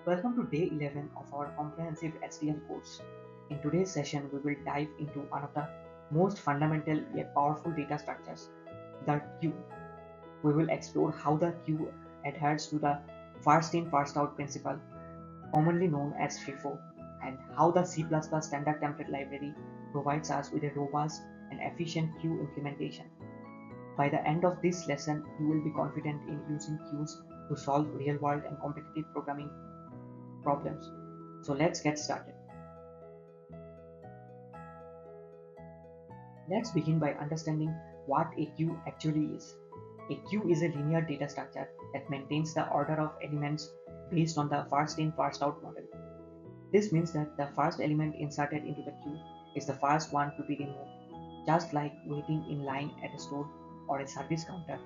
Welcome to day 11 of our comprehensive STL course. In today's session, we will dive into one of the most fundamental yet powerful data structures, the queue. We will explore how the queue adheres to the first in first out principle, commonly known as FIFO, and how the C++ standard template library provides us with a robust and efficient queue implementation. By the end of this lesson, you will be confident in using queues to solve real-world and competitive programming problems. So let's get started. Let's begin by understanding what a queue actually is. A queue is a linear data structure that maintains the order of elements based on the first in first out model. This means that the first element inserted into the queue is the first one to be removed, just like waiting in line at a store or a service counter.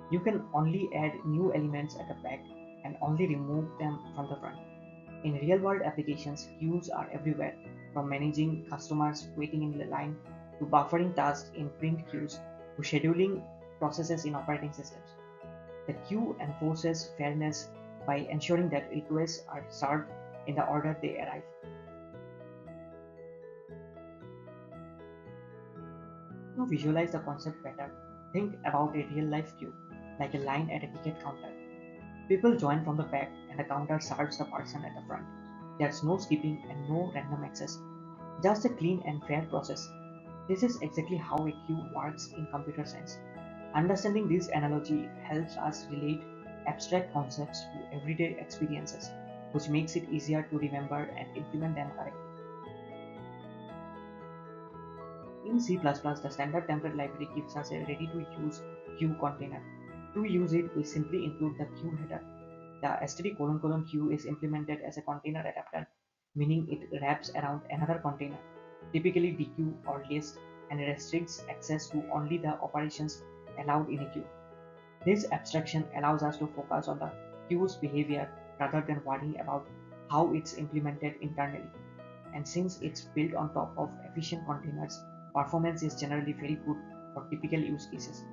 You can only add new elements at the back and only remove them from the front. In real-world applications, queues are everywhere, from managing customers waiting in the line to buffering tasks in print queues to scheduling processes in operating systems. The queue enforces fairness by ensuring that requests are served in the order they arrive. To visualize the concept better, think about a real-life queue, like a line at a ticket counter. People join from the back and the counter serves the person at the front. There's no skipping and no random access, just a clean and fair process. This is exactly how a queue works in computer science. Understanding this analogy helps us relate abstract concepts to everyday experiences, which makes it easier to remember and implement them correctly. In C++, the standard template library gives us a ready-to-use queue container. To use it, we simply include the queue header. The std::: queue is implemented as a container adapter, meaning it wraps around another container, typically dq or list, and restricts access to only the operations allowed in a queue. This abstraction allows us to focus on the queue's behavior rather than worrying about how it's implemented internally. And since it's built on top of efficient containers, performance is generally very good for typical use cases.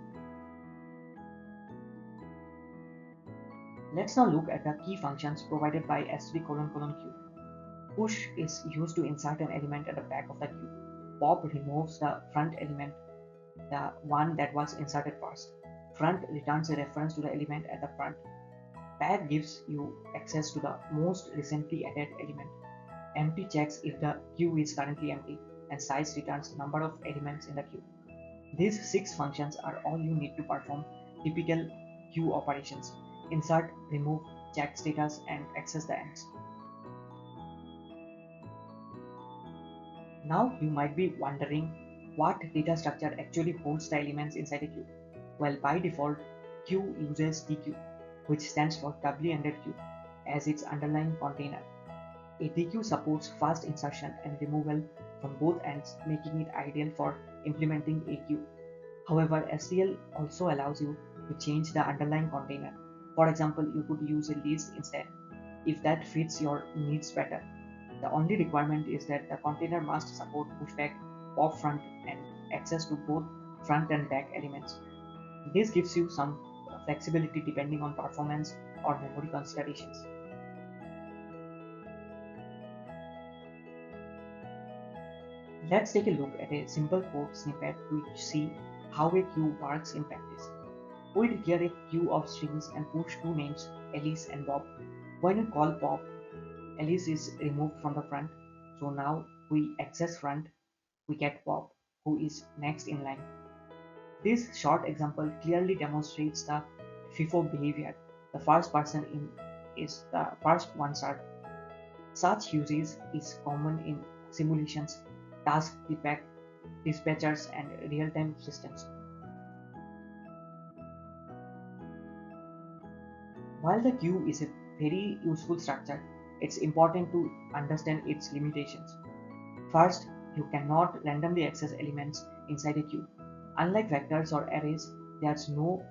Let's now look at the key functions provided by std::: queue. Push is used to insert an element at the back of the queue. Pop removes the front element, the one that was inserted first. Front returns a reference to the element at the front. Pack gives you access to the most recently added element. Empty checks if the queue is currently empty, and size returns the number of elements in the queue. These 6 functions are all you need to perform typical queue operations: insert, remove, check status, and access the ends. Now you might be wondering what data structure actually holds the elements inside a queue. Well, by default, queue uses DQ, which stands for doubly ended queue, as its underlying container. A DQ supports fast insertion and removal from both ends, making it ideal for implementing a queue. However, STL also allows you to change the underlying container. For example, you could use a list instead, if that fits your needs better. The only requirement is that the container must support pushback, pop front, and access to both front and back elements. This gives you some flexibility depending on performance or memory considerations. Let's take a look at a simple code snippet to see how a queue works in practice. We declare a queue of strings and push two names, Alice and Bob. When we call pop, Alice is removed from the front, so now we access front, we get Bob, who is next in line. This short example clearly demonstrates the FIFO behavior. The first person in is the first one served. Such usage is common in simulations, task dispatchers, and real-time systems. While the queue is a very useful structure, it's important to understand its limitations. First, you cannot randomly access elements inside a queue. Unlike vectors or arrays, there's no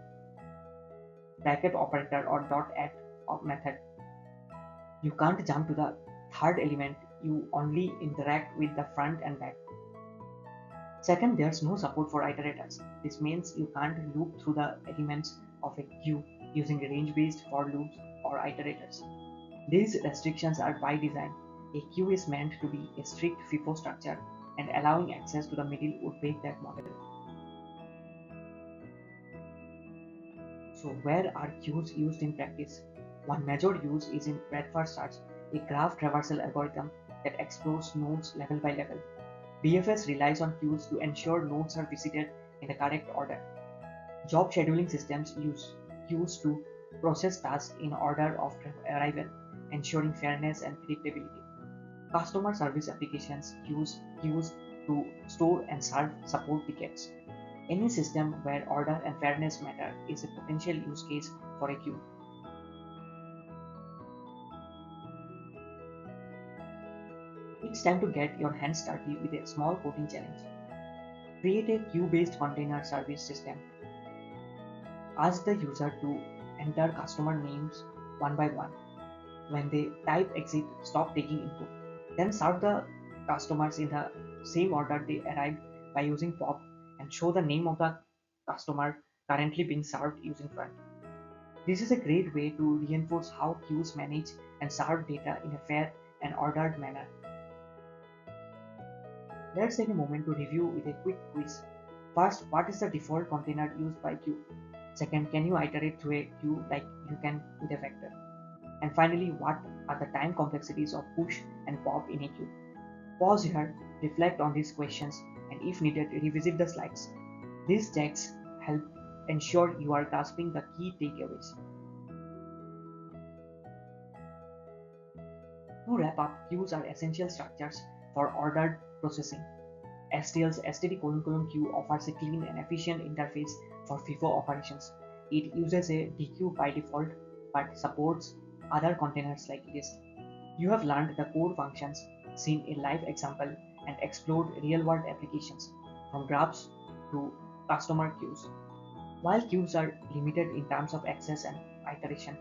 bracket operator or .add method. You can't jump to the third element, you only interact with the front and back. Second, there's no support for iterators. This means you can't loop through the elements of a queue using range-based for loops or iterators. These restrictions are by design. A queue is meant to be a strict FIFO structure, and allowing access to the middle would break that model. So where are queues used in practice? One major use is in breadth-first search, a graph traversal algorithm that explores nodes level by level. BFS relies on queues to ensure nodes are visited in the correct order. Job scheduling systems use queues to process tasks in order of arrival, ensuring fairness and predictability. Customer service applications use queues to store and serve support tickets. Any system where order and fairness matter is a potential use case for a queue. It's time to get your hands dirty with a small coding challenge. Create a queue-based container service system. Ask the user to enter customer names one by one. When they type exit, stop taking input. Then serve the customers in the same order they arrived by using pop, and show the name of the customer currently being served using front. This is a great way to reinforce how queues manage and serve data in a fair and ordered manner. Let's take a moment to review with a quick quiz. First, what is the default container used by queue? Second, can you iterate through a queue like you can with a vector? And finally, what are the time complexities of push and pop in a queue? Pause here, reflect on these questions, and if needed, revisit the slides. These checks help ensure you are grasping the key takeaways. To wrap up, queues are essential structures for ordered processing. STL's std::: queue offers a clean and efficient interface for FIFO operations. It uses a DQ by default but supports other containers like list. You have learned the core functions, seen a live example, and explored real-world applications from graphs to customer queues. While queues are limited in terms of access and iteration,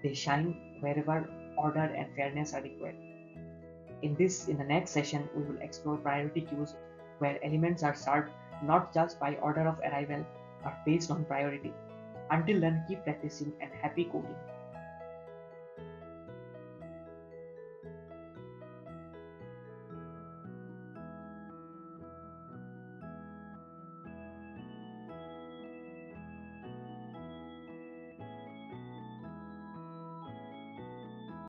they shine wherever order and fairness are required. In the next session, we will explore priority queues where elements are served not just by order of arrival but based on priority. Until then, keep practicing and happy coding.